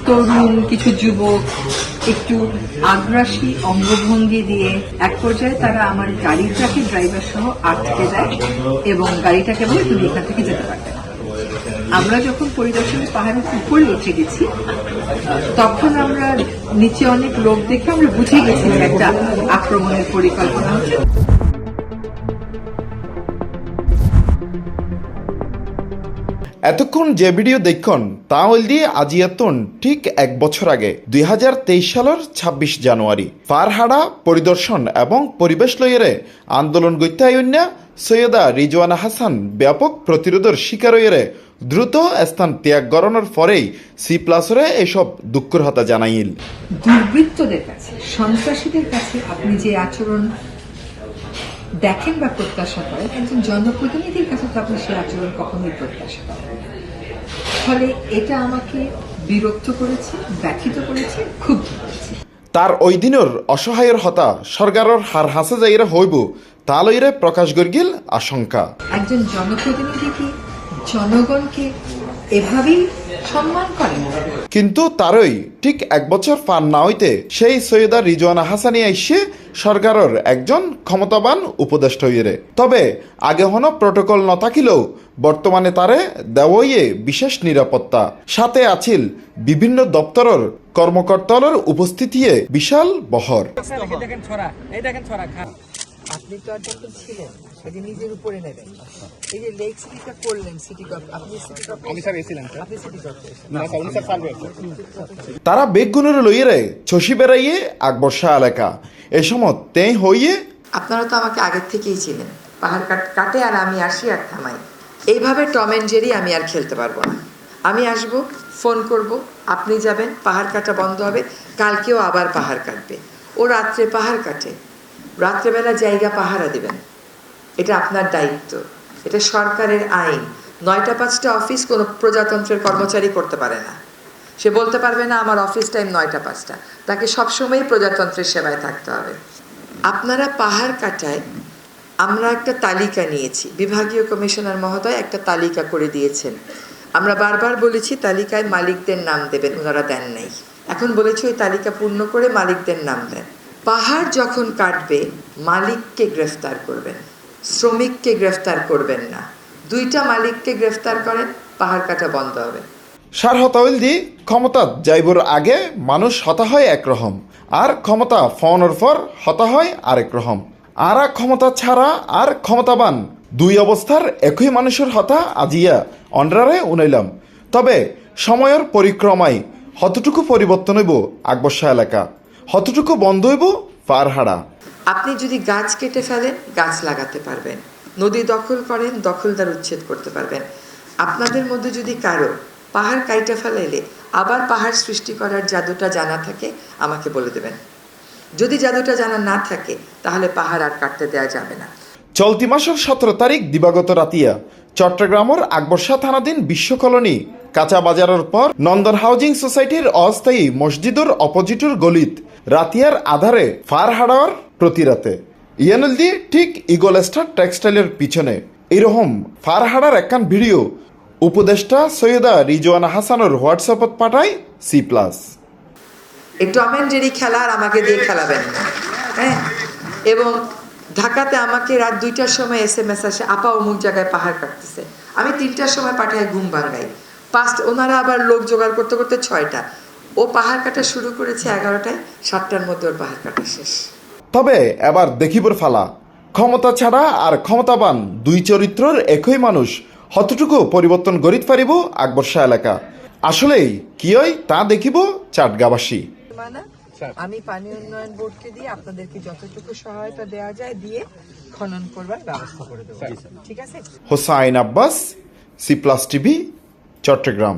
তরুণ কিছু যুবক একটু আগ্রাসী অঙ্গভঙ্গি দিয়ে এক পর্যায়ে তারা আমার গাড়িটাকে ড্রাইভার সহ আটকে দেয় এবং গাড়িটাকে বলে তুমি এখান থেকে যেতে পারবে না। আমরা যখন পরিদর্শন পাহাড়ের উপরে উঠে গেছি তখন আমরা নিচে অনেক লোক দেখে আমরা বুঝে গেছি যে একটা আক্রমণের পরিকল্পনা হচ্ছে। এতক্ষণ যে ভিডিও দেখুন তা হল আজিয়াতন ঠিক এক বছর আগে 2023 সালের 26 জানুয়ারি ফারহাড়া পরিদর্শন এবং পরিবেশ লইয়েরে আন্দোলন গত্যায়ন্যা সৈয়দা রিজওয়ানা হাসান ব্যাপক প্রতিরোধের শিকার হইয়ে দ্রুত স্থান ত্যাগ করানোর পরেই C+রে এসব দুঃখের হতা জানাইল। দুর্বৃত্তদের কাছে, সন্ত্রাসীদের কাছে আপনি যে আচরণ দেখেন বা প্রত্যাশা করেন, একজন জনপ্রতিনিধির কাছে তো আপনি সেই আচরণ কখনোই প্রত্যাশা করেন। ফলে এটা আমাকে বিরক্ত করেছে, ব্যথিত করেছে, ক্ষুব্ধ করেছে। তার ওই দিনের অসহায়ের হতা সরকারের হার হাসে যাইরা হইব তা লইরে প্রকাশ গর্গিল আশঙ্কা। একজন জনপ্রতিনিধি কি জনগণকে এভাবেই সম্মান করেন? কিন্তু তারই ঠিক এক বছর পার না হইতে সেই সৈয়দা রিজওয়ানা হাসানি আইসে সরকারের একজন ক্ষমতাবান উপদেষ্টা হইরে। তবে আগে হন প্রটোকল ন থাকিলেও বর্তমানে তারে দেওয়াইয়ে বিশেষ নিরাপত্তা, সাথে আছিল বিভিন্ন দপ্তরের কর্মকর্তার উপস্থিতিয়ে বিশাল বহর। আপনি তো আর যখন ছিলেন সেটা নিজের উপরে নেবেন। এই যে লেক সিটিটা করলেন সিটি কর্পোরেশন, আপনি সিটি কর্পোরেশন, আমি স্যার এসেছিলাম, আপনি সিটি কর্পোরেশন না স্যার, উনি স্যার সার্ভে। তারা বেগুনের লইয়ে ছসি বেড়াইয়ে আকবর্ষা এলাকা এ সময় তেই হইয়ে। আপনারা তো আমাকে আগের থেকেই ছিলেন, পাহাড় কাটে আর আমি আসি আর থামাই। এইভাবে টম এন্ড জেরি আমি আর খেলতে পারবো না। আমি আসব, ফোন করব, আপনি যাবেন, পাহাড় কাটা বন্ধ হবে, কালকেও আবার পাহাড় কাটবে। ও রাত্রে পাহাড় কাটে, রাত্রেবেলা জায়গা পাহারা দিবেন, এটা আপনার দায়িত্ব, এটা সরকারের আইন। 9টা 5টা অফিস কোনো প্রজাতন্ত্রের কর্মচারী করতে পারে না। সে বলতে পারবে না আমার অফিস টাইম 9টা 5টা, তাকে সবসময়ই প্রজাতন্ত্রের সেবায় থাকতে হবে। আপনারা পাহাড় কাটায় আমরা একটা তালিকা নিয়েছি, বিভাগীয় কমিশনার মহোদয় একটা তালিকা করে দিয়েছেন। আমরা বারবার বলেছি তালিকায় মালিকদের নাম দেবেন, ওনারা দেন নাই। এখন বলেছি ওই তালিকা পূর্ণ করে মালিকদের নাম দেন। পাহাড় যখন কাটবে মালিককে গ্রেফতার করবেন, শ্রমিককে গ্রেফতার করবেন না। 2টা মালিককে গ্রেফতার করেন, পাহাড় কাটা বন্ধ হবে। সার হতাইল দি ক্ষমতা যাইবর আগে মানুষ হতা হয় একরকম, আর ক্ষমতা ফোনের পর হতা হয় আরেক রকম। আর ক্ষমতা ছাড়া আর ক্ষমতাবান দুই অবস্থার একই মানুষের হতা আজিয়া অন্ডারে উনাইলাম। তবে সময়ের পরিক্রমায় হতটুকু পরিবর্তন হইব আকবর্ষা এলাকা, হতটুকু বন্ধ হইব ফারহাড়া। আপনি যদি গাছ কেটে ফেলেন গাছ লাগাতে পারবেন, নদী দখল করেন দখলদার উচ্ছেদ করতে পারবেন। আপনাদের মধ্যে যদি কারো পাহাড় কাইটা ফেলাইলে আবার পাহাড় সৃষ্টি করার জাদুটা জানা থাকে আমাকে বলে দেবেন। যদি জাদুটা জানা না থাকে তাহলে পাহাড় আর কাটতে দেওয়া যাবে না। চলতি মাসের 17 তারিখ দিবাগত রাতিয়া চট্টগ্রামের আকবর্ষা থানাধীন বিশ্ব কলোনি কাঁচা বাজারের পর নন্দন হাউজিং সোসাইটির অস্থায়ী মসজিদের অপোজিটের গলিত রাতিয়ার আধারে ফারহাড়ার প্রতিরাতে ইয়ানলদি ঠিক ইগল স্টার টেক্সটাইলের পিছনে এরকম ফারহাড়ার একখান ভিডিও উপদেষ্টা সৈয়দা রিজওয়ানা হাসানের হোয়াটসঅ্যাপত পাঠায় C+। এই টম এন্ড জেরি খেলা আর আমাকে দিয়ে খেলাবেন না, হ্যাঁ। এবং ঢাকাতে আমাকে রাত 2টার সময় SMS আসে, আপা অমুক জায়গায় পাহাড় কাটতেছে। আমি 3টার সময় পাঠাই ঘুম ভাঙাই, 5টা ওনারা আবার লোক জোগাড় করতে করতে 6টা। ও পাহাড় কাটা শুরু করেছে 11টায়, 7টার মধ্যে ওর পাহাড় কাটা শেষ। তবে এবার দেখিবর ফালা ক্ষমতা ছাড়া আর ক্ষমতাবান দুই চরিত্রের একই মানুষ হতটুকু পরিবর্তন গড়িত পারিব আকবর্ষা এলাকা। আসলেই কি হয় তা দেখিব চাটগাবাসী। আমি পানি উন্নয়ন বোর্ডকে দিয়ে আপনাদেরকে যতটুকু সহায়তা দেওয়া যায় দিয়ে খনন করবার ব্যবস্থা করে দেব, ঠিক আছে? Hossain Abbas, C+ TV, Chittagong.